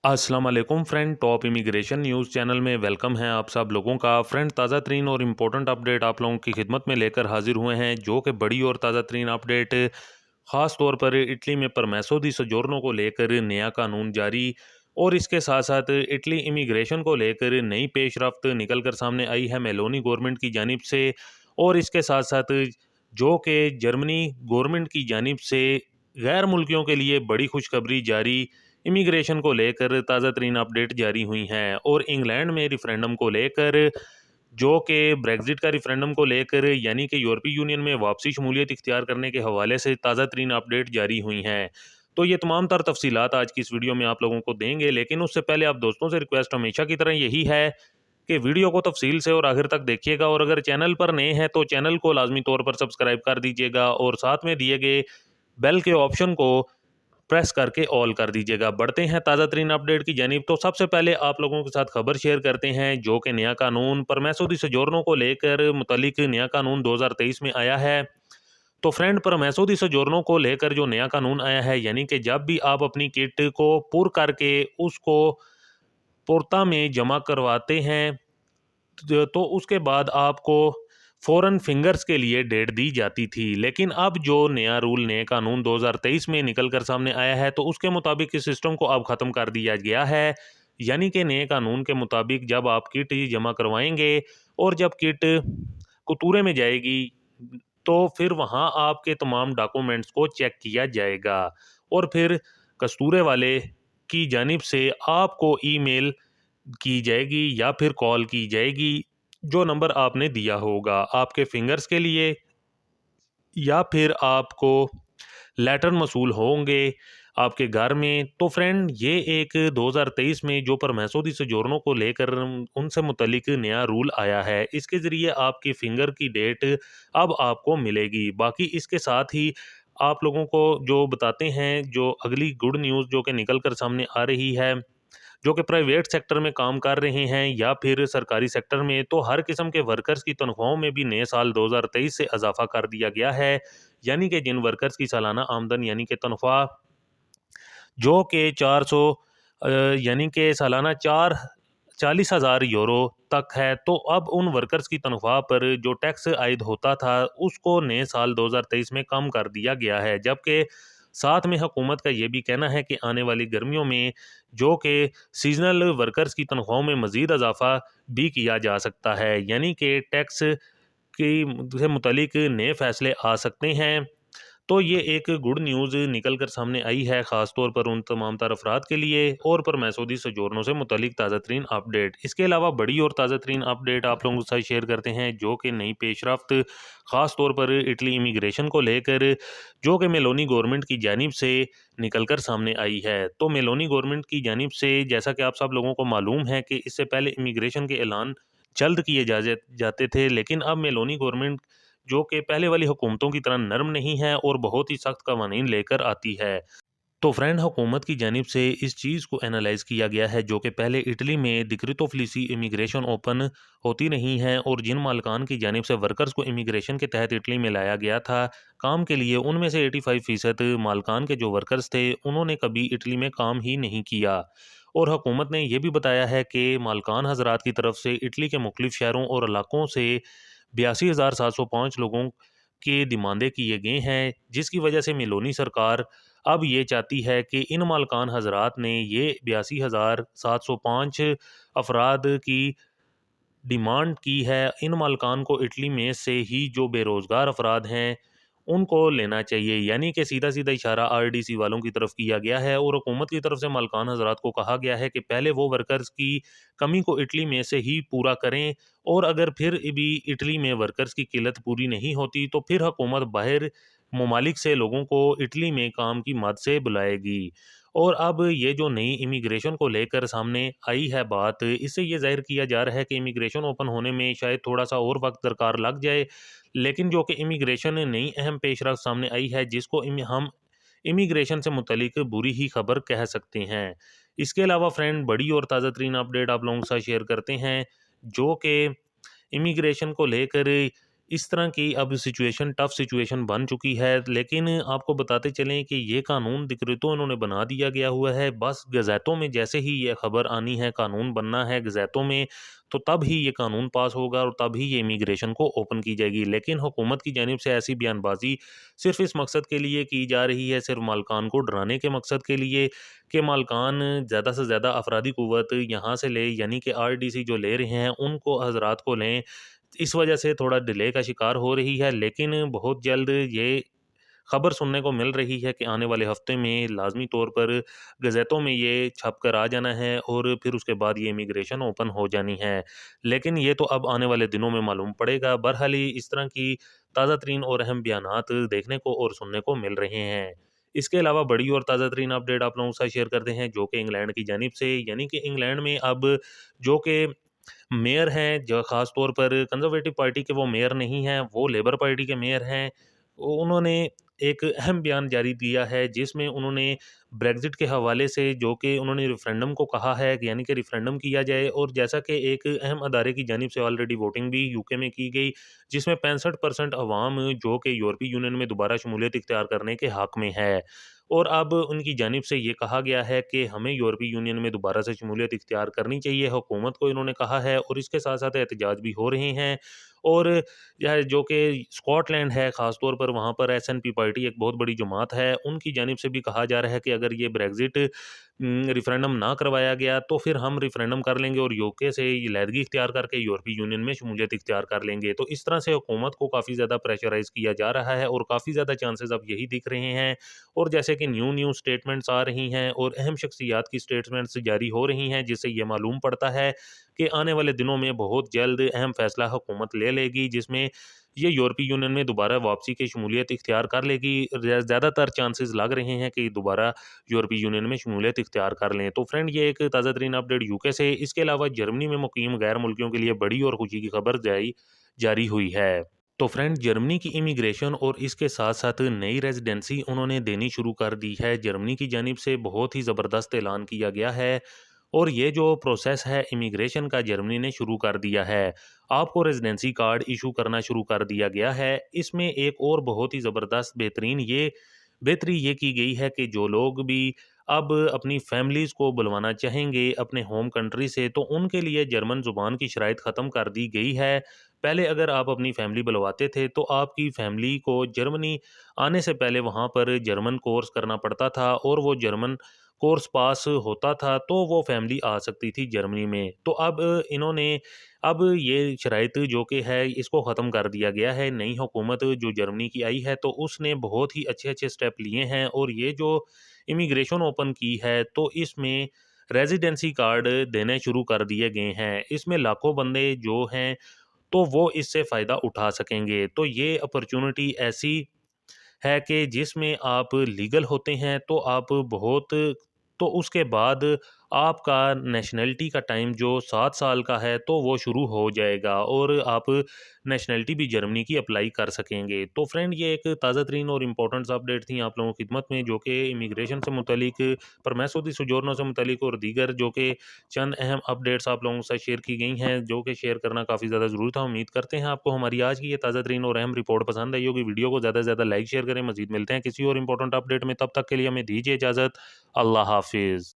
अस्सलाम वालेकुम friend. Top immigration news channel में वेलकम है आप सब लोगों का। फ्रेंड, ताज़ा तरीन और इम्पोर्टेंट अपडेट आप लोगों की खिदमत में लेकर हाजिर हुए हैं, जो कि बड़ी और ताज़ा तरीन अपडेट ख़ास तौर पर इटली में परमेसो दी सोजोर्नो को लेकर नया कानून जारी और इसके साथ साथ इटली इमिग्रेशन को लेकर नई पेशरफ्त निकल कर सामने आई है मेलोनी गवर्नमेंट की जानिब से। और इसके साथ साथ जो कि जर्मनी गवर्नमेंट की जानिब से गैर मुल्कियों के लिए बड़ी खुशखबरी जारी इमिग्रेशन को लेकर ताज़ा तरीन अपडेट जारी हुई हैं। और इंग्लैंड में रिफरेंडम को लेकर, जो कि ब्रेग्जिट का रिफरेंडम को लेकर, यानी कि यूरोपीय यूनियन में वापसी शमूलियत इख्तियार करने के हवाले से ताज़ा तरीन अपडेट जारी हुई हैं। तो ये तमाम तर तफसीलात आज की इस वीडियो में आप लोगों को देंगे, लेकिन उससे पहले आप दोस्तों से रिक्वेस्ट हमेशा की तरह यही है कि वीडियो को तफसील से और आखिर तक देखिएगा, और अगर चैनल पर नए हैं तो चैनल को लाजमी तौर पर सब्सक्राइब कर दीजिएगा और साथ में दिए गए बेल के ऑप्शन को प्रेस करके ऑल कर दीजिएगा। बढ़ते हैं ताज़ा तरीन अपडेट की जानिब। तो सबसे पहले आप लोगों के साथ खबर शेयर करते हैं, जो कि नया कानून परमेसो दी सोजोर्नो को लेकर मुतलिक नया कानून 2023 में आया है। तो फ्रेंड, परमेसो दी सोजोर्नो को लेकर जो नया कानून आया है, यानी कि जब भी आप अपनी किट को पुर करके उसको पोर्ता में जमा करवाते हैं, तो उसके बाद आपको फ़ौरन फिंगर्स के लिए डेट दी जाती थी। लेकिन अब जो नया रूल, नए कानून 2023 में निकल कर सामने आया है, तो उसके मुताबिक इस सिस्टम को अब ख़त्म कर दिया गया है। यानी कि नए कानून के मुताबिक जब आप किट जमा करवाएंगे और जब किट कतूरे में जाएगी, तो फिर वहाँ आपके तमाम डॉक्यूमेंट्स को चेक किया जाएगा और फिर कस्तूरे वाले की जानिब से आपको ईमेल की जाएगी या फिर कॉल की जाएगी, जो नंबर आपने दिया होगा आपके फिंगर्स के लिए, या फिर आपको लेटर मसूल होंगे आपके घर में। तो फ्रेंड, ये एक 2023 में जो परमेसो दी सोजोर्नो को लेकर उनसे मुतलिक नया रूल आया है, इसके ज़रिए आपकी फिंगर की डेट अब आपको मिलेगी। बाकी इसके साथ ही आप लोगों को जो बताते हैं, जो अगली गुड न्यूज़ जो कि निकल कर सामने आ रही है, जो कि प्राइवेट सेक्टर में काम कर रहे हैं या फिर सरकारी सेक्टर में, तो हर किस्म के वर्कर्स की तनख्वाहों में भी नए साल 2023 से इजाफा कर दिया गया है। यानी कि जिन वर्कर्स की सालाना आमदन, यानी कि तनख्वाह जो कि 400 यानी कि सालाना 40,000 यूरो तक है, तो अब उन वर्कर्स की तनख्वाह पर जो टैक्स आयद होता था, उसको नए साल 2023 में कम कर दिया गया है। जबकि साथ में हुकूमत का ये भी कहना है कि आने वाली गर्मियों में जो कि सीजनल वर्कर्स की तनख्वाहों में मज़ीद इजाफा भी किया जा सकता है, यानी कि टैक्स की से मुतलिक नए फैसले आ सकते हैं। तो ये एक गुड न्यूज़ निकल कर सामने आई है, ख़ास तौर पर उन तमाम तर अफराद के लिए और परमेसो दी सोजोर्नो से मुतलिक ताज़ा तरीन अपडेट। इसके अलावा बड़ी और ताज़ा तरीन अपडेट आप लोगों के साथ शेयर करते हैं, जो कि नई पेशरफ्त ख़ास तौर पर इटली इमिग्रेशन को लेकर, जो कि मेलोनी गवर्नमेंट की जानिब से निकल कर सामने आई है। तो मेलोनी गवर्नमेंट की जानिब से, जैसा कि आप सब लोगों को मालूम है कि इससे पहले इमिग्रेशन के ऐलान जल्द किए जाते थे, लेकिन अब मेलोनी गवर्नमेंट जो कि पहले वाली हुकूमतों की तरह नर्म नहीं है और बहुत ही सख्त कवानीन लेकर आती है। तो फ्रेंड, हुकूमत की जानिब से इस चीज़ को एनालाइज़ किया गया है, जो कि पहले इटली में दिक्रितो फ्लिसी इमिग्रेशन ओपन होती नहीं है, और जिन मालकान की जानिब से वर्कर्स को इमिग्रेशन के तहत इटली में लाया गया था काम के लिए, उनमें से 85% मालकान के जो वर्कर्स थे, उन्होंने कभी इटली में काम ही नहीं किया। और हुकूमत ने यह भी बताया है कि मालकान हजरात की तरफ से इटली के मुख्तलिफ शहरों और इलाकों से 82,705 लोगों के डिमांडें किए गए हैं, जिसकी वजह से मेलोनी सरकार अब ये चाहती है कि इन मालकान हजरात ने ये 82,705 अफराद की डिमांड की है, इन मालकान को इटली में से ही जो बेरोज़गार अफराद हैं उनको लेना चाहिए। यानी कि सीधा सीधा इशारा आरडीसी वालों की तरफ किया गया है, और हुकूमत की तरफ से मालकान हजरात को कहा गया है कि पहले वो वर्कर्स की कमी को इटली में से ही पूरा करें, और अगर फिर भी इटली में वर्कर्स की किल्लत पूरी नहीं होती, तो फिर हुकूमत बाहर ममालिक से लोगों को इटली में काम की मद से बुलाएगी। और अब ये जो नई इमिग्रेशन को लेकर सामने आई है बात, इससे ये ज़ाहिर किया जा रहा है कि इमिग्रेशन ओपन होने में शायद थोड़ा सा और वक्त दरकार लग जाए, लेकिन जो कि इमिग्रेशन नई अहम पेशरफ्त सामने आई है, जिसको हम इमिग्रेशन से मुतलिक बुरी ही खबर कह सकते हैं। इसके अलावा फ्रेंड, बड़ी और ताज़ा तरीन अपडेट आप लोगों के साथ शेयर करते हैं, जो कि इमिग्रेशन को लेकर इस तरह की अब सिचुएशन टफ सिचुएशन बन चुकी है। लेकिन आपको बताते चलें कि ये कानून डिक्रेतो इन्होंने बना दिया गया हुआ है, बस गज़ेटों में जैसे ही ये खबर आनी है, कानून बनना है गज़ेटों में, तो तब ही ये कानून पास होगा और तब ही ये इमिग्रेशन को ओपन की जाएगी। लेकिन हुकूमत की जानिब से ऐसी बयानबाजी सिर्फ इस मकसद के लिए की जा रही है, सिर्फ मालकान को डराने के मकसद के लिए, कि मालकान ज़्यादा से ज़्यादा अफरादी क़ुव्वत यहाँ से ले, यानी कि आरडीसी जो ले रहे हैं उनको हज़रात को लें। इस वजह से थोड़ा डिले का शिकार हो रही है, लेकिन बहुत जल्द ये खबर सुनने को मिल रही है कि आने वाले हफ्ते में लाजमी तौर पर गज़ेटों में ये छप कर आ जाना है और फिर उसके बाद ये इमिग्रेशन ओपन हो जानी है। लेकिन ये तो अब आने वाले दिनों में मालूम पड़ेगा। बहरहाल इस तरह की ताज़ा तरीन और अहम बयानात देखने को और सुनने को मिल रहे हैं। इसके अलावा बड़ी और ताज़ा तरीन अपडेट आप लोगों के साथ शेयर करते हैं, जो कि इंग्लैंड की जानिब से, यानी कि इंग्लैंड में अब जो कि मेयर हैं, जो ख़ास तौर पर कंज़र्वेटिव पार्टी के वो मेयर नहीं हैं, वो लेबर पार्टी के मेयर हैं। उन्होंने एक अहम बयान जारी दिया है, जिसमें उन्होंने ब्रेक्ज़िट के हवाले से, जो कि उन्होंने रेफ़रेंडम को कहा है, यानी कि रेफ़रेंडम किया जाए, और जैसा कि एक अहम अदारे की जानिब से ऑलरेडी वोटिंग भी यूके में की गई, जिसमें 65% अवाम जो कि यूरोपीय यूनियन में दोबारा शमूलियत इख्तियार करने के हक़ में है। और अब उनकी जानिब से ये कहा गया है कि हमें यूरोपीय यूनियन में दोबारा से शमूलियत इख्तियार करनी चाहिए, हुकूमत को इन्होंने कहा है, और इसके साथ-साथ एहतजाज भी हो रहे हैं। और यह जो कि स्कॉटलैंड है, ख़ास तौर पर वहाँ पर एसएनपी पार्टी एक बहुत बड़ी जमात है, उनकी जानिब से भी कहा जा रहा है कि अगर ये ब्रेक्ज़िट रेफ़रेंडम ना करवाया गया, तो फिर हम रेफ़रेंडम कर लेंगे और यूके से अलहदगी इख्तियार करके यूरोपीय यूनियन में शमूलियत इख्तियार कर लेंगे। तो इस तरह से हुकूमत को काफ़ी ज़्यादा प्रेशराइज़ किया जा रहा है और काफ़ी ज़्यादा चांसेस अब यही दिख रहे हैं। और जैसे कि न्यू स्टेटमेंट्स आ रही हैं और अहम शख्सियात की स्टेटमेंट्स जारी हो रही हैं, जिससे ये मालूम पड़ता है कि आने वाले दिनों में बहुत जल्द अहम फैसला हुकूमत ले लेगी, जिसमें ये यूरोपीय यूनियन में दोबारा वापसी की शमूलियत इख्तियार कर लेगी। ज़्यादातर चांसेस लग रहे हैं कि दोबारा यूरोपीय यूनियन में शमूलियत इख्तियार कर लें। तो फ्रेंड, ये एक ताज़ा तरीन अपडेट यूके से। इसके अलावा जर्मनी में मुकीम गैर मुल्कियों के लिए बड़ी और खुशी की खबर जारी हुई है। तो फ्रेंड, जर्मनी की इमिग्रेशन और इसके साथ-साथ नई रेज़िडेंसी उन्होंने देनी शुरू कर दी है। जर्मनी की जानिब से बहुत ही ज़बरदस्त ऐलान किया गया है और ये जो प्रोसेस है इमिग्रेशन का, जर्मनी ने शुरू कर दिया है। आपको रेज़िडेंसी कार्ड इशू करना शुरू कर दिया गया है। इसमें एक और बहुत ही ज़बरदस्त बेहतरी ये की गई है कि जो लोग भी अब अपनी फैमिलीज़ को बुलवाना चाहेंगे अपने होम कंट्री से, तो उनके लिए जर्मन ज़ुबान की शराइत ख़त्म कर दी गई है। पहले अगर आप अपनी फैमिली बुलवाते थे, तो आपकी फैमिली को जर्मनी आने से पहले वहाँ पर जर्मन कोर्स करना पड़ता था और वो जर्मन कोर्स पास होता था, तो वो फैमिली आ सकती थी जर्मनी में। तो अब ये शराइत जो कि है, इसको ख़त्म कर दिया गया है। नई हुकूमत जो जर्मनी की आई है, तो उसने बहुत ही अच्छे-अच्छे स्टेप लिए हैं और ये जो इमिग्रेशन ओपन की है, तो इसमें रेज़िडेंसी कार्ड देने शुरू कर दिए गए हैं। इसमें लाखों बंदे जो हैं, तो वो इससे फ़ायदा उठा सकेंगे। तो ये अपॉर्च्युनिटी ऐसी है कि जिसमें आप लीगल होते हैं, तो आप बहुत तो उसके बाद आपका नेशनैलिटी का टाइम जो 7 साल का है, तो वो शुरू हो जाएगा और आप नेशनैलिटी भी जर्मनी की अप्लाई कर सकेंगे। तो फ्रेंड, ये एक ताज़ा तरीन और इम्पोर्टेंट अपडेट थी आप लोगों की खिदमत में, जो कि इमिग्रेशन से मुतलिक, परमेसो दी सोजोर्नो से मुतलिक और दीगर जो कि चंद अहम अपडेट्स आप लोगों के साथ शेयर की गई हैं, जो कि शेयर करना काफ़ी ज़्यादा ज़रूरी था। उम्मीद करते हैं आपको हमारी आज की ये ताज़ा तरीन और अहम रिपोर्ट पसंद आई होगी। वीडियो को ज़्यादा से ज़्यादा लाइक शेयर करें। मज़ीद मिलते हैं किसी और इम्पोर्टेंट अपडेट में, तब तक के लिए हमें दीजिए इजाज़त। अल्लाह हाफ़िज़।